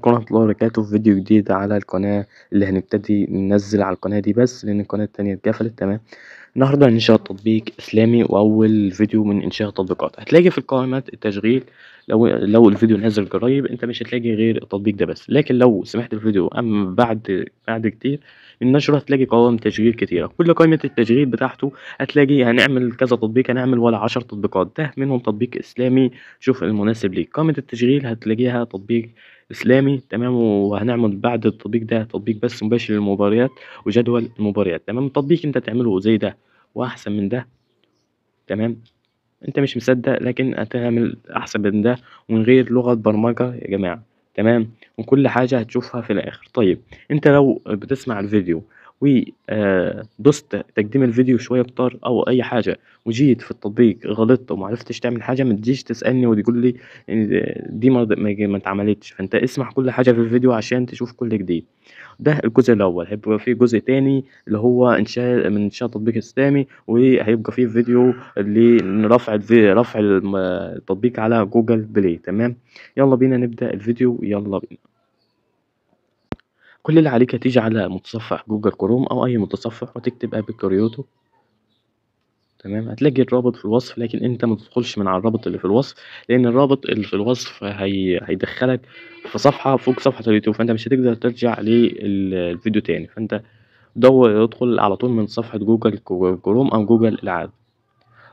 ورحمة الله وبركاته في فيديو جديد على القناة اللي هنبتدي ننزل على القناة دي بس لأن القناة التانية اتقفلت. تمام. النهاردة هننشأ تطبيق إسلامي وأول فيديو من إنشاء التطبيقات هتلاقي في قائمة التشغيل. لو الفيديو نازل قريب أنت مش هتلاقي غير التطبيق ده بس، لكن لو سمحت الفيديو أما بعد كتير من نشره هتلاقي قوائم تشغيل كتيرة. كل قائمة التشغيل بتاعته هتلاقي هنعمل كذا تطبيق، هنعمل ولا 10 تطبيقات، ده منهم تطبيق إسلامي. شوف المناسب ليك. قائمة التشغيل هتلاقيها تطبيق إسلامي. تمام. وهنعمل بعد التطبيق ده تطبيق بس مباشر للمباريات وجدول المباريات. تمام. تطبيق انت تعمله زي ده واحسن من ده. تمام. انت مش مصدق لكن هتعمل احسن من ده ومن غير لغة برمجة يا جماعة. تمام. وكل حاجة هتشوفها في الاخر. طيب انت لو بتسمع الفيديو ودوست تقديم الفيديو شوية كتار او اي حاجة وجيت في التطبيق غلطت ومعرفتش تعمل حاجة، ما تجيش تسألني وتقول لي إن دي ما اتعملتش. فانت اسمع كل حاجة في الفيديو عشان تشوف كل جديد. ده الجزء الأول. هيبقى فيه جزء تاني اللي هو إنشاء تطبيق إسلامي، وهيبقى فيه فيديو لرفع التطبيق على جوجل بلاي. تمام. يلا بينا نبدأ الفيديو. يلا بينا. كل اللي عليك هتيجي على متصفح جوجل كروم أو أي متصفح وتكتب أبي كريوتو. تمام. هتلاقي الرابط في الوصف، لكن انت ما تدخلش من على الرابط اللي في الوصف، لان الرابط اللي في الوصف هيدخلك في صفحة فوق صفحة اليوتيوب، فانت مش هتقدر ترجع للفيديو تاني. فانت ادخل على طول من صفحة جوجل كروم او جوجل العادي.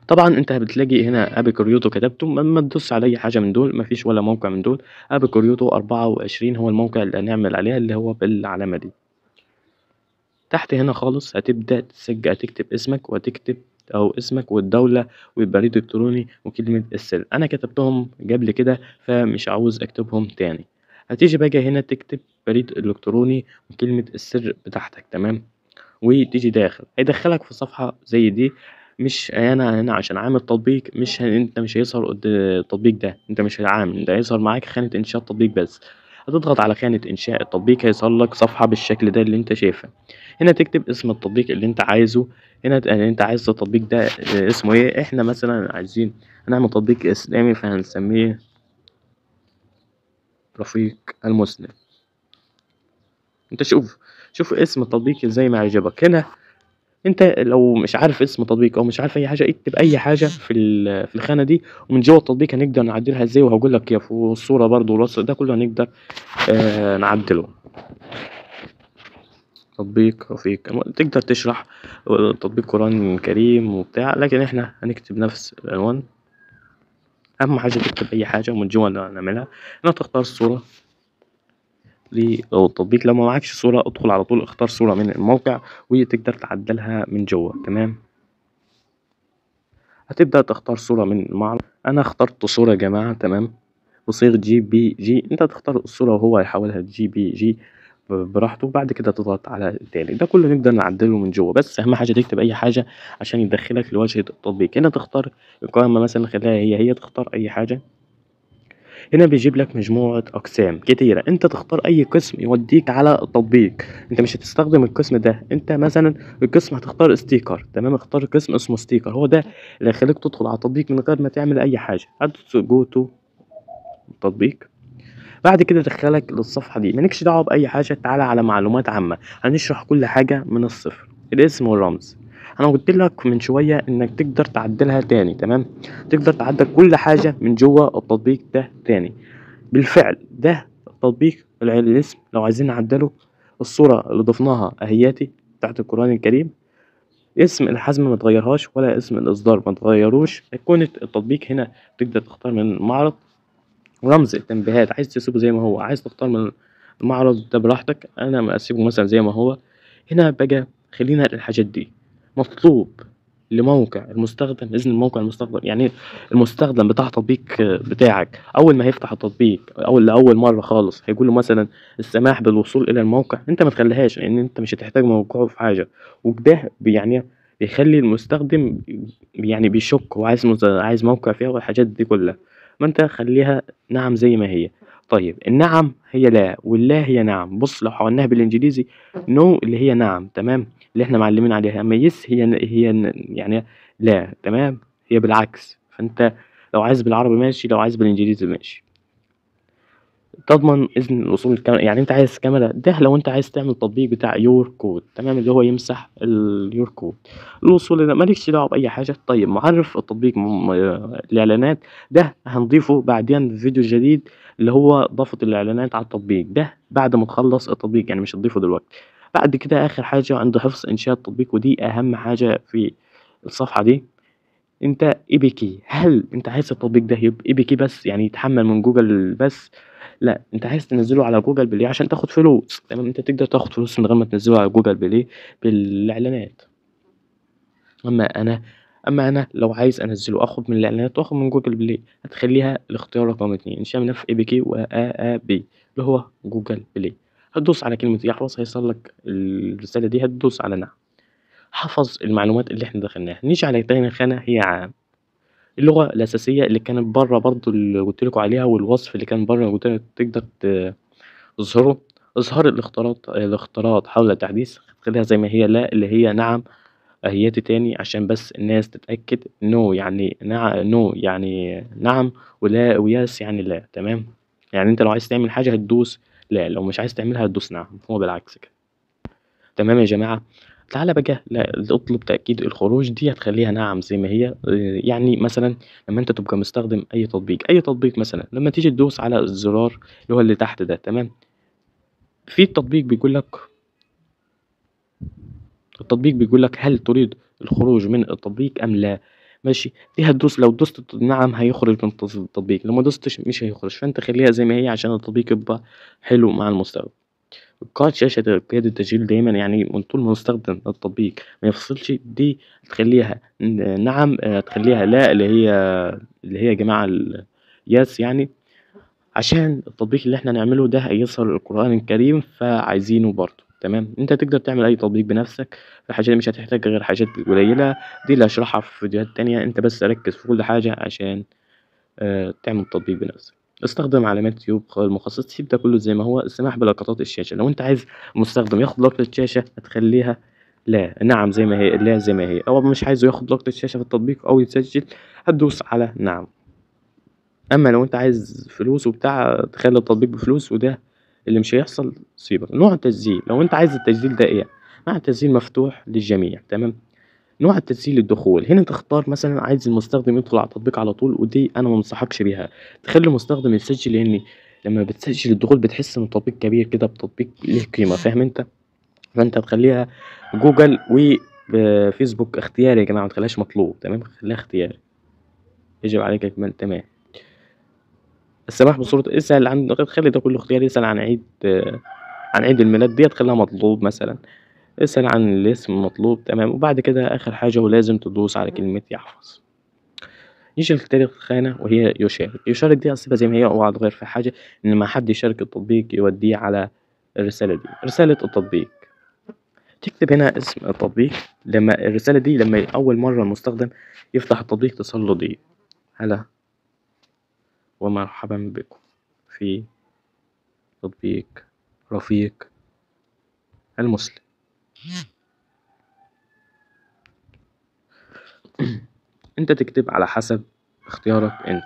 طبعا انت بتلاقي هنا ابي كريوتو كتبته، ما تدوس على اي حاجة من دول، مفيش ولا موقع من دول. ابي كريوتو 24 هو الموقع اللي هنعمل عليه، اللي هو بالعلامة دي. تحت هنا خالص هتبدأ تكتب اسمك وتكتب أو اسمك والدولة والبريد الإلكتروني وكلمة السر. أنا كتبتهم قبل كده فمش عاوز أكتبهم تاني. هتيجي بقى هنا تكتب بريد إلكتروني وكلمة السر بتاعتك. تمام. وتيجي داخل هيدخلك في صفحة زي دي. مش أنا هنا عشان عامل تطبيق، أنت مش هيظهر التطبيق ده، أنت مش هيعامل ده، هيظهر معاك خانة إنشاء تطبيق بس. هتضغط على خانة إنشاء التطبيق هيظهر لك صفحة بالشكل ده اللي أنت شايفها. هنا تكتب اسم التطبيق اللي أنت عايزه. هنا أنت عايز التطبيق ده اسمه إيه. إحنا مثلا عايزين هنعمل تطبيق إسلامي فهنسميه رفيق المسلم. أنت شوف اسم التطبيق زي ما يعجبك. هنا انت لو مش عارف اسم تطبيق او مش عارف اي حاجه اكتب اي حاجه في الخانه دي، ومن جوه التطبيق هنقدر نعدلها ازاي وهقول لك كيف. والصوره برضو والوصف ده كله هنقدر نعدله. تطبيق رفيق تقدر تشرح تطبيق قرآن كريم وبتاع، لكن احنا هنكتب نفس العنوان. اهم حاجه تكتب اي حاجه ومن جوه نعملها. هنا تختار الصوره للتطبيق. لو ما معكش صوره ادخل على طول اختار صوره من الموقع وتقدر تعدلها من جوه. تمام. هتبدأ تختار صورة من المعرض. أنا اخترت صورة يا جماعة. تمام. بصيغ جي بي جي. أنت تختار الصورة وهو هيحولها جي بي جي براحته. بعد كده تضغط على التالي. ده كله نقدر نعدله من جوه، بس أهم حاجة تكتب أي حاجة عشان يدخلك لواجهة التطبيق. هنا تختار القائمة مثلا خليها هي تختار أي حاجة. هنا بيجيب لك مجموعة أقسام كتيرة، أنت تختار أي قسم يوديك على التطبيق. أنت مش هتستخدم القسم ده، أنت مثلا القسم هتختار ستيكر. تمام. اختار قسم اسمه ستيكر، هو ده اللي هيخليك تدخل على التطبيق من غير ما تعمل أي حاجة. هتدوس جو تو التطبيق. بعد كده دخلك للصفحة دي. مالكش دعوة بأي حاجة، تعالى على معلومات عامة. هنشرح كل حاجة من الصفر. الاسم والرمز انا قلت لك من شوية انك تقدر تعدلها تاني. تمام. تقدر تعدل كل حاجة من جوه التطبيق ده تاني. بالفعل ده التطبيق الاسم لو عايزين نعدله. الصورة اللي ضفناها اهياتي تحت القرآن الكريم. اسم الحزمة ما تغيرهاش ولا اسم الإصدار ما تغيروش. يكون التطبيق هنا تقدر تختار من المعرض. رمز التنبيهات عايز تسيبه زي ما هو، عايز تختار من المعرض ده براحتك. أنا مقسمه مثلا زي ما هو. هنا بقى خلينا الحاجات دي. مطلوب لموقع المستخدم إذن الموقع المستخدم، يعني المستخدم بتاع التطبيق بتاعك أول ما هيفتح التطبيق أو لأول مرة خالص هيقول له مثلا السماح بالوصول إلى الموقع. أنت ما تخليهاش لأن أنت مش هتحتاج موقعه في حاجة. وده يعني بيخلي المستخدم يعني بيشك عايز موقع فيه والحاجات دي كلها. ما أنت خليها نعم زي ما هي. طيب النعم هي لا واللا هي نعم. بص لو حولناها بالإنجليزي نو اللي هي نعم. تمام. اللي احنا معلمين عليها. اما يس هي يعني لا. تمام. هي بالعكس. فانت لو عايز بالعربي ماشي، لو عايز بالانجليزي ماشي. تضمن إذن الوصول للكاميرا، يعني أنت عايز كاميرا، ده لو أنت عايز تعمل تطبيق بتاع يوركود تمام، اللي هو يمسح اليوركود الوصول ما لكش دعوة بأي حاجة. طيب معرف التطبيق الإعلانات ده هنضيفه بعدين في فيديو جديد، اللي هو إضافة الإعلانات على التطبيق ده بعد ما تخلص التطبيق، يعني مش هتضيفه دلوقتي. بعد كده آخر حاجة عند حفظ إنشاء التطبيق، ودي أهم حاجة في الصفحة دي. أنت APK، هل أنت عايز التطبيق ده يبقى APK بس، يعني يتحمل من جوجل بس؟ لأ، أنت عايز تنزّله على جوجل بلاي عشان تاخد فلوس، تمام، أنت تقدر تاخد فلوس من غير ما تنزّله على جوجل بلاي بالإعلانات. أمّا أنا أمّا أنا لو عايز أنزّله آخد من الإعلانات وآخد من جوجل بلاي، هتخلّيها الاختيار رقم 2 شاملة في APK وAAB اللي هو جوجل بلاي. هتدوس على كلمة يحفظ هيظهر لك الرسالة دي، هتدوس على نعم. حفظ المعلومات اللي إحنا دخلناها. نيجي على تاني خانة هي عام. اللغة الأساسية اللي كانت برّه برضه اللي قُلت لكم عليها، والوصف اللي كان برّه قُلت لك تقدر تظهره. إظهار الاختيارات حول التحديث، خلّيها زي ما هي، لا اللي هي نعم أهيّتي تاني عشان بس الناس تتأكد. no يعني no يعني نعم، ولا ويس يعني لا، تمام؟ يعني أنت لو عايز تعمل حاجة هتدوس لا، لو مش عايز تعملها هتدوس نعم، هو بالعكس كده. تمام يا جماعة. تعالَ بقى اطلب تأكيد الخروج، دي هتخلّيها نعم زي ما هي. يعني مثلًا لمّا أنت تبقى مستخدم أي تطبيق مثلًا، لمّا تيجي تدوس على الزرار اللي هو اللي تحت ده تمام، في التطبيق بيقول لك هل تريد الخروج من التطبيق أم لا؟ ماشي، دي هتدوس، لو دوست نعم هيخرج من التطبيق، لو ما دوستش مش هيخرج، فأنت خلّيها زي ما هي عشان التطبيق يبقى حلو مع المستخدم. قاعة شاشة قيادة التشغيل دايمًا، يعني من طول ما مستخدم التطبيق ما يفصلش، دي تخلّيها نعم، تخلّيها لا اللي هي يا جماعة yes يعني، عشان التطبيق اللي إحنا نعمله ده هيظهر القرآن الكريم فعايزينه برضه، تمام. أنت تقدر تعمل أي تطبيق بنفسك، الحاجات دي مش هتحتاج غير حاجات قليلة، دي اللي هاشرحها في فيديوهات تانية، أنت بس ركّز في كل حاجة عشان تعمل تطبيق بنفسك. استخدم علامات يوب المخصص، تسيب ده كله زي ما هو. السماح بلقطات الشاشة، لو أنت عايز المستخدم ياخد لقطة شاشة هتخلّيها لا، نعم زي ما هي، لا زي ما هي، أو مش عايزه ياخد لقطة شاشة في التطبيق أو يتسجل هتدوس على نعم. أمّا لو أنت عايز فلوس وبتاع تخلّي التطبيق بفلوس، وده اللي مش هيحصل، سيبك. نوع التسجيل، لو أنت عايز التسجيل ده إيه؟ نوع التسجيل مفتوح للجميع، تمام. نوع التسجيل الدخول، هنا تختار مثلًا عايز المستخدم يدخل على التطبيق على طول، ودي أنا ما انصحكش بيها، تخلّي المستخدم يسجل، لإن لمّا بتسجل الدخول بتحس إن التطبيق كبير كده، بتطبيق ليه قيمة، فاهم أنت؟ فأنت هتخلّيها جوجل فيسبوك اختياري يا جماعة، ما تخلّيهاش مطلوب، تمام، خلّيها اختياري، يجب عليك إكمال، تمام. السماح بصورة، اسأل عن، خلّي ده كله اختياري. اسأل عن عيد الميلاد، ديّة خلّيها مطلوب مثلًا. اسأل عن الاسم مطلوب، تمام. وبعد كده آخر حاجة ولازم تدوس على كلمة يحفظ. ييجي لتالت خانة وهي يشارك. يشارك دي هاسيبها زي ما هي، اوعى تغيّر فيها حاجة، إن ما حد يشارك التطبيق يوديه على الرسالة دي. رسالة التطبيق، تكتب هنا اسم التطبيق. لمّا أول مرّة المستخدم يفتح التطبيق تصل له دي: هلا ومرحبًا بكم في تطبيق رفيق المسلم. أنت تكتب على حسب اختيارك أنت.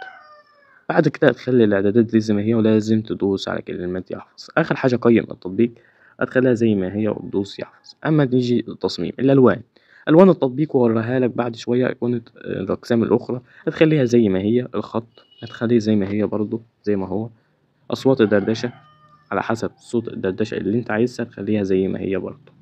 بعد كده هتخلّي الإعدادات دي زي ما هي، ولازم تدوس على كلمة يحفظ. آخر حاجة قيّم التطبيق، هتخلّيها زي ما هي وتدوس يحفظ. أمّا نيجي للتصميم، الألوان، ألوان التطبيق وهاوريها لك بعد شوية. أيقونة الأقسام الأخرى هتخلّيها زي ما هي. الخط هتخلّيه زي ما هي برضه زي ما هو. أصوات الدردشة على حسب صوت الدردشة اللي أنت عايزها تخلّيها زي ما هي برضه.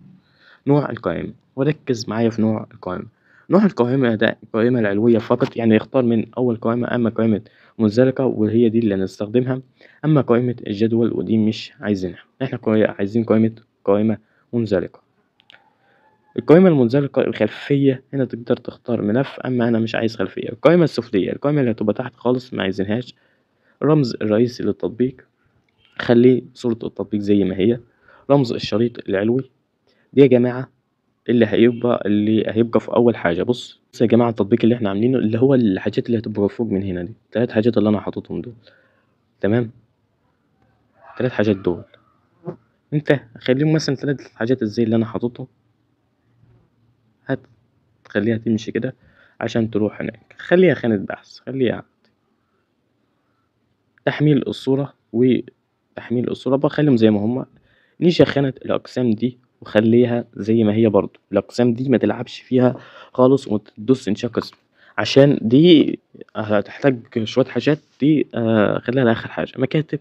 نوع القائمة، وركز معايا في نوع القائمة. نوع القائمة ده القائمة العلوية فقط، يعني اختار من أول قائمة. أما قائمة منزلقة وهي دي اللي هنستخدمها، أما قائمة الجدول ودي مش عايزينها، إحنا عايزين قائمة منزلقة. القائمة المنزلقة الخلفية، هنا تقدر تختار ملف، أما أنا مش عايز خلفية. القائمة السفلية، القائمة اللي هتبقى تحت خالص ما عايزينهاش. الرمز الرئيسي للتطبيق، خليه صورة التطبيق زي ما هي. رمز الشريط العلوي، دي يا جماعة اللي هيبقى في أول حاجة. بص يا جماعة، التطبيق اللي احنا عاملينه اللي هو الحاجات اللي هتبقى فوق من هنا دي، 3 حاجات اللي أنا حاططهم دول، تمام. 3 حاجات دول أنت خليهم مثلا 3 حاجات زي اللي أنا حاططهم. هتخليها تمشي كده عشان تروح هناك. خليها خانة بحث، خليها تحميل الصورة تحميل الصورة بخليهم زي ما هما. نيجي خانة الأقسام دي وخليها زي ما هي برضو. الأقسام دي ما تلعبش فيها خالص وتدوس إنشاء قسم، عشان دي هتحتاج شوية حاجات. دي خليها لآخر حاجة. مكاتب،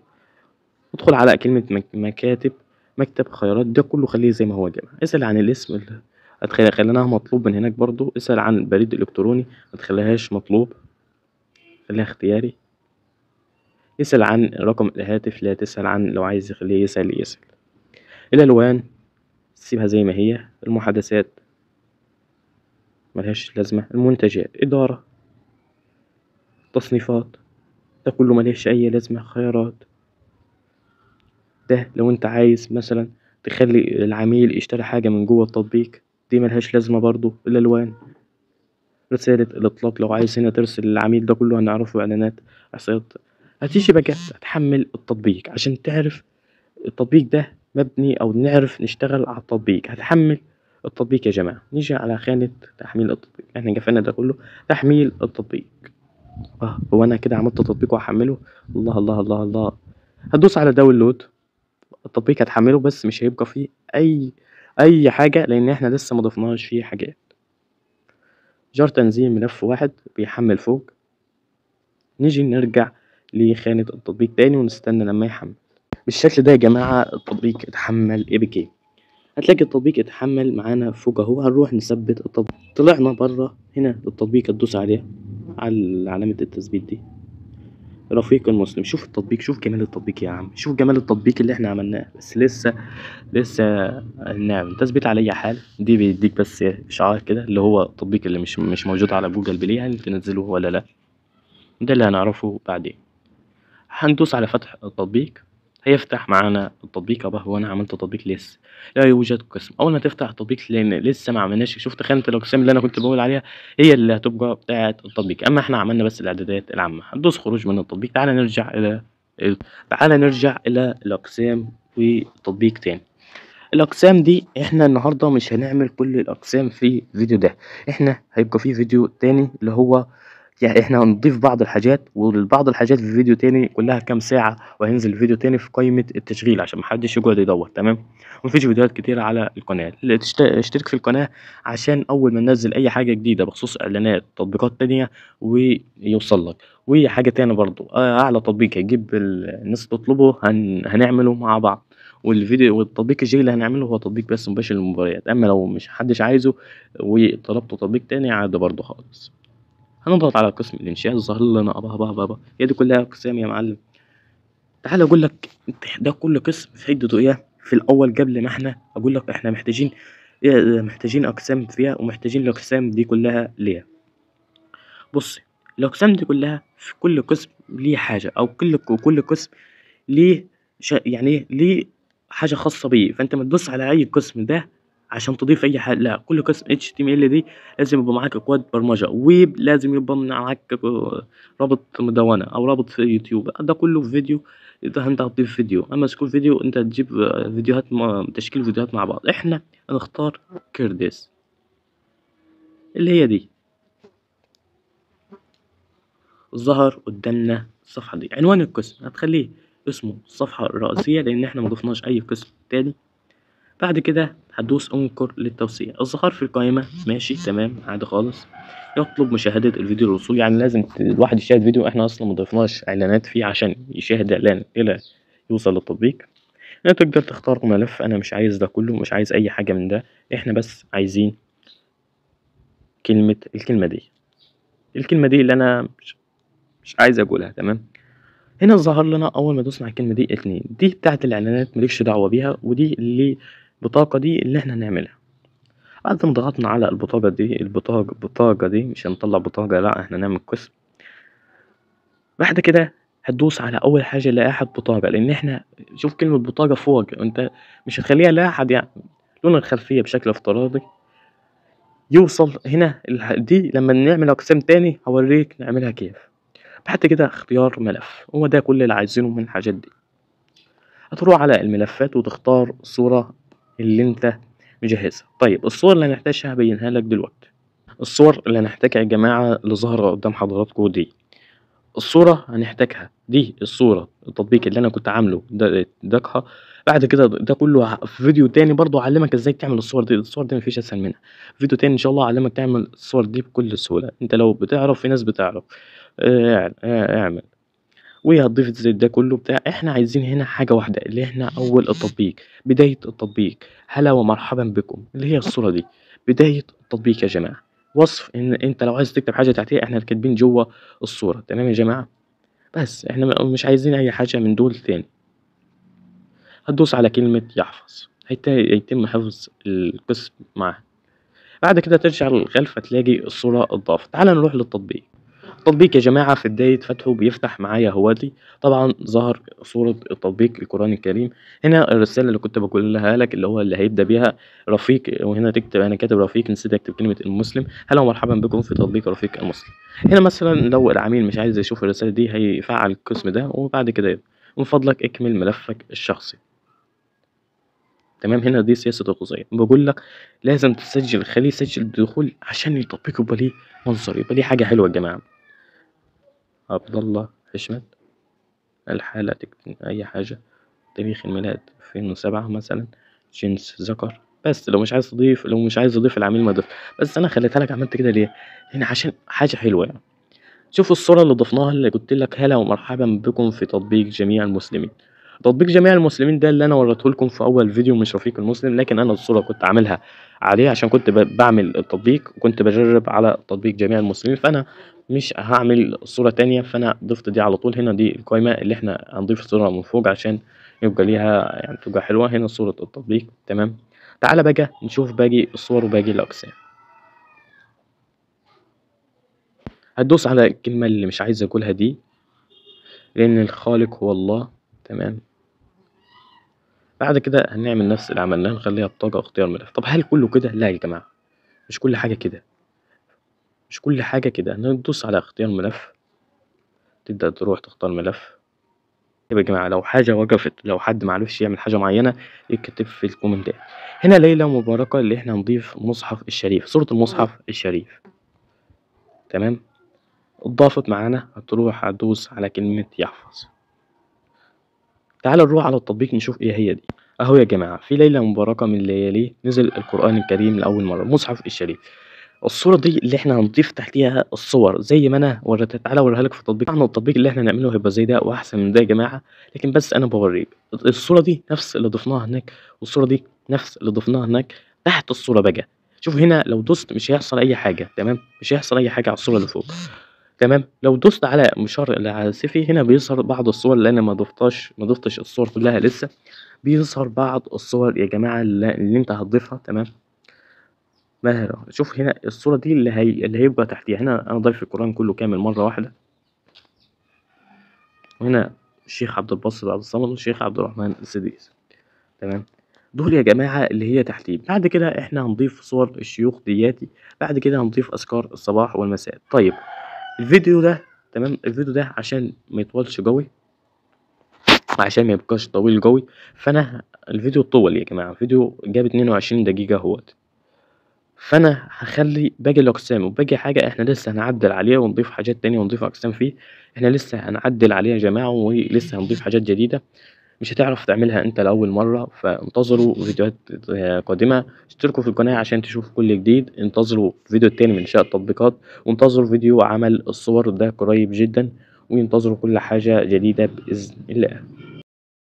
ادخل على كلمة مكاتب، مكتب خيارات، ده كله خليه زي ما هو يا جماعة. اسأل عن الاسم خليناها مطلوب من هناك برضو. اسأل عن البريد الإلكتروني، متخليهاش مطلوب، خليها اختياري. اسأل عن رقم الهاتف، لا تسأل عن، لو عايز يخليه يسأل يسأل. الألوان سيبها زي ما هي. المحادثات ملهاش لازمة. المنتجات، إدارة، تصنيفات، ده كله ملهاش أي لازمة. خيارات، ده لو انت عايز مثلا تخلي العميل يشتري حاجة من جوه التطبيق، دي ملهاش لازمة برضو. الألوان، رسالة الإطلاق، لو عايز هنا ترسل للعميل، ده كله هنعرفه إعلانات، إحصائيات. هتيجي بقى هتحمل التطبيق عشان تعرف التطبيق ده مبني، أو نعرف نشتغل على التطبيق. هتحمل التطبيق يا جماعة. نيجي على خانة تحميل التطبيق، احنا قفلنا ده كله. تحميل التطبيق، هو أنا كده عملت تطبيق وهحمله؟ الله الله الله الله. هتدوس على داونلود. التطبيق هتحمله بس مش هيبقى فيه أي حاجة، لأن احنا لسه مضفناش فيه حاجات. جار تنزيل ملف واحد بيحمل فوق. نيجي نرجع لخانة التطبيق تاني ونستنى لما يحمل. بالشكل ده يا جماعة التطبيق اتحمل APK. هتلاقي التطبيق اتحمل معانا فوق اهو. هنروح نثبت التطبيق. طلعنا بره هنا التطبيق هتدوس عليه، على علامة التثبيت دي، رفيق المسلم. شوف التطبيق، شوف جمال التطبيق يا عم، شوف جمال التطبيق اللي احنا عملناه. بس لسه نعم تثبيت على اي حال. دي بيديك بس اشعار كده، اللي هو التطبيق اللي مش موجود على جوجل بلاي، هل تنزله ولا لا. ده اللي هنعرفه بعدين. هندوس على فتح التطبيق، هيفتح معانا التطبيق اهو. هو انا عملت تطبيق لسه لا يوجد قسم. اول ما تفتح التطبيق لان لسه ما عملناش، شفت خانة الاقسام اللي انا كنت بقول عليها هي اللي هتبقى بتاعه التطبيق، اما احنا عملنا بس الاعدادات العامة. هندوس خروج من التطبيق. تعالى نرجع الى الاقسام والتطبيق تاني. الاقسام دي احنا النهارده مش هنعمل كل الاقسام في الفيديو ده، احنا هيبقى في فيديو تاني اللي هو يعني احنا هنضيف بعض الحاجات، والبعض الحاجات في فيديو تاني كلها كام ساعة، وهينزل فيديو تاني في قائمة التشغيل عشان محدش يقعد يدور. تمام. ومفيش فيديوهات كتيرة على القناة. اشترك في القناة عشان أول ما ننزل أي حاجة جديدة بخصوص إعلانات تطبيقات تانية ويوصل لك. وحاجة تانية برضو، أعلى تطبيق هيجيب الناس تطلبه هنعمله مع بعض. والفيديو والتطبيق الجاي اللي هنعمله هو تطبيق بس مباشر للمباريات. أما لو مش حدش عايزه وطلبته تطبيق تاني عادي برضه خالص. هنضغط على قسم الإنشاء، ظهر لنا أبا. هي دي كلها أقسام يا معلم. تعال أقول لك ده كل قسم في حدته إيه في الأول، قبل ما إحنا أقول لك إحنا محتاجين إيه، محتاجين أقسام فيها ومحتاجين الأقسام دي كلها ليه. بص، الأقسام دي كلها في كل قسم ليه حاجة، أو كل قسم ليه يعني إيه ليه حاجة خاصة بيه. فأنت ما تبص على أي قسم ده عشان تضيف أي حاجة، لا. كل قسم HTML دي لازم يبقى معاك أكواد برمجة. ويب لازم يبقى معاك رابط مدونة أو رابط في يوتيوب. ده كله في فيديو، إذا أنت هتضيف فيديو. أما سكول فيديو أنت تجيب فيديوهات تشكيل فيديوهات مع بعض. إحنا هنختار كيرديس اللي هي دي. ظهر قدامنا الصفحة دي. عنوان القسم هتخليه اسمه الصفحة الرئيسية لأن احنا مضفناش أي قسم تاني. بعد كده هتدوس انقر للتوسيع. الظهر في القائمة ماشي تمام عادي خالص. يطلب مشاهدة الفيديو للوصول، يعني لازم الواحد يشاهد فيديو احنا اصلا مضفناش اعلانات فيه عشان يشاهد اعلان الى يوصل للتطبيق. يعني تقدر تختار ملف. انا مش عايز ده كله، مش عايز اي حاجة من ده. احنا بس عايزين الكلمة دي اللي انا مش عايز اقولها. تمام. هنا ظهر لنا اول ما دوسنا على الكلمه دي 2، دي بتاعت الاعلانات مالكش دعوه بيها، ودي اللي البطاقه دي اللي احنا هنعملها. بعد ما ضغطنا على البطاقه دي مش هنطلع بطاقه، لا احنا نعمل قسم. بعد كده هتدوس على اول حاجه لائحه بطاقه، لان احنا شوف كلمه بطاقه فوق، انت مش هتخليها لائحه يعني لون الخلفيه بشكل افتراضي يوصل هنا. دي لما نعمل اقسام تاني هوريك نعملها كيف. بعد كده اختيار ملف، هو ده كل اللي عايزينه من الحاجات دي. هتروح على الملفات وتختار الصورة اللي انت مجهزها. طيب الصور اللي هنحتاجها هبينها لك دلوقتي. الصور اللي هنحتاجها يا جماعة اللي ظاهرة قدام حضراتكم دي الصورة هنحتاجها، دي الصورة التطبيق اللي أنا كنت عامله دكها. بعد كده ده كله في فيديو تاني برضه أعلمك إزاي تعمل الصور دي، الصور دي مفيش أسهل منها. فيديو تاني إن شاء الله أعلمك تعمل الصور دي بكل سهولة، أنت لو بتعرف في ناس بتعرف. اعمل وهتضيف زي ده كله بتاع. احنا عايزين هنا حاجة واحدة اللي احنا أول التطبيق، بداية التطبيق. هلا ومرحبا بكم اللي هي الصورة دي بداية التطبيق يا جماعة. وصف إن أنت لو عايز تكتب حاجة تحتيها احنا كاتبين جوه الصورة، تمام يا جماعة. بس احنا مش عايزين أي حاجة من دول تاني. هتدوس على كلمة يحفظ، هيتم حفظ القسم معاك. بعد كده ترجع للخلف هتلاقي الصورة اتضافت. تعال نروح للتطبيق. التطبيق يا جماعة في بداية فتحه بيفتح معايا اهوتي. طبعا ظهر صورة التطبيق القرآن الكريم. هنا الرسالة اللي كنت بقولها لك اللي هو اللي هيبدأ بيها رفيق، وهنا تكتب أنا كاتب رفيق، نسيت أكتب كلمة المسلم. هلا ومرحبا بكم في تطبيق رفيق المسلم. هنا مثلا لو العميل مش عايز يشوف الرسالة دي هيفعل القسم ده وبعد كده يبدأ. من فضلك اكمل ملفك الشخصي. تمام. هنا دي سياسة الخصوصية، بقول لك لازم تسجل، خليه يسجل الدخول عشان التطبيق يبقى ليه منظر، يبقى ليه حاجة حلوة يا جماعة. عبد الله حشمت، الحالة تكتب أي حاجة، تاريخ الميلاد 2007 مثلا، جنس ذكر. بس لو مش عايز تضيف، لو مش عايز تضيف العميل ما ضيف. بس أنا خليتها لك عملت كده ليه؟ هنا عشان حاجة حلوة يعني. شوف الصورة اللي ضفناها اللي قلت لك هلا ومرحبا بكم في تطبيق جميع المسلمين. تطبيق جميع المسلمين ده اللي انا وريته لكم في اول فيديو مش رفيق المسلم، لكن انا الصورة كنت عاملها عليه عشان كنت بعمل التطبيق وكنت بجرب على تطبيق جميع المسلمين، فانا مش هعمل صورة تانية، فانا ضفت دي على طول. هنا دي القائمة اللي احنا هنضيف الصورة من فوق عشان يبقى ليها يعني تبقى حلوة. هنا صورة التطبيق تمام. تعالى بقى نشوف باقي الصور وباقي الاقسام. هتدوس على الكلمة اللي مش عايز اقولها دي، لأن الخالق هو الله. تمام. بعد كده هنعمل نفس اللي عملناه، نخليها بطاقة اختيار ملف. طب هل كله كده؟ لا يا جماعة، مش كل حاجة كده، مش كل حاجة كده. ندوس على اختيار ملف، تبدأ تروح تختار ملف. يبقى يا جماعة لو حاجة وقفت، لو حد معرفش يعمل حاجة معينة يكتب في الكومنتات. هنا ليلة مباركة اللي احنا نضيف مصحف الشريف، صورة المصحف الشريف. تمام. اتضافت معانا. هتروح هتدوس على كلمة يحفظ. تعال نروح على التطبيق نشوف ايه هي دي. اهو يا جماعة في ليلة مباركة من لياليه نزل القرآن الكريم لأول مرة، مصحف الشريف. الصورة دي اللي احنا هنضيف تحتيها الصور زي ما انا وريتها. تعالى اوريها لك في التطبيق. طبعا التطبيق اللي احنا نعمله هيبقى زي ده واحسن من ده يا جماعة، لكن بس انا بوريك الصورة دي نفس اللي ضفناها هناك، والصورة دي نفس اللي ضفناها هناك. تحت الصورة بقى شوف هنا لو دوست مش هيحصل اي حاجة. تمام. مش هيحصل اي حاجة على الصورة اللي فوق. تمام. لو دوست على مشار العاصفي هنا بيظهر بعض الصور اللي انا ما ضفتش الصور كلها لسه. بيظهر بعض الصور يا جماعة اللي انت هتضيفها. تمام. ماهرة. شوف هنا الصورة دي اللي هيبقى تحتيها. هنا انا ضايف القرآن كله كامل مرة واحدة. وهنا الشيخ عبد الباسط عبد الصمد والشيخ عبد الرحمن السديس. تمام. دول يا جماعة اللي هي تحتيه. بعد كده احنا هنضيف صور الشيوخ دياتي. بعد كده هنضيف اذكار الصباح والمساء. طيب الفيديو ده تمام، الفيديو ده عشان ما يطولش قوي، عشان ما يبقاش طويل قوي، فانا الفيديو طول يا جماعة، الفيديو جاب 22 دقيقة اهوت. فانا هخلي باقي الاقسام وباقي حاجه احنا لسه هنعدل عليها ونضيف حاجات تانية ونضيف اقسام فيه. احنا لسه هنعدل عليها يا جماعه ولسه هنضيف حاجات جديده مش هتعرف تعملها انت لاول مره. فانتظروا فيديوهات قادمه. اشتركوا في القناه عشان تشوفوا كل جديد. انتظروا فيديو تاني من انشاء التطبيقات، وانتظروا فيديو عمل الصور ده قريب جدا، وينتظروا كل حاجه جديده باذن الله.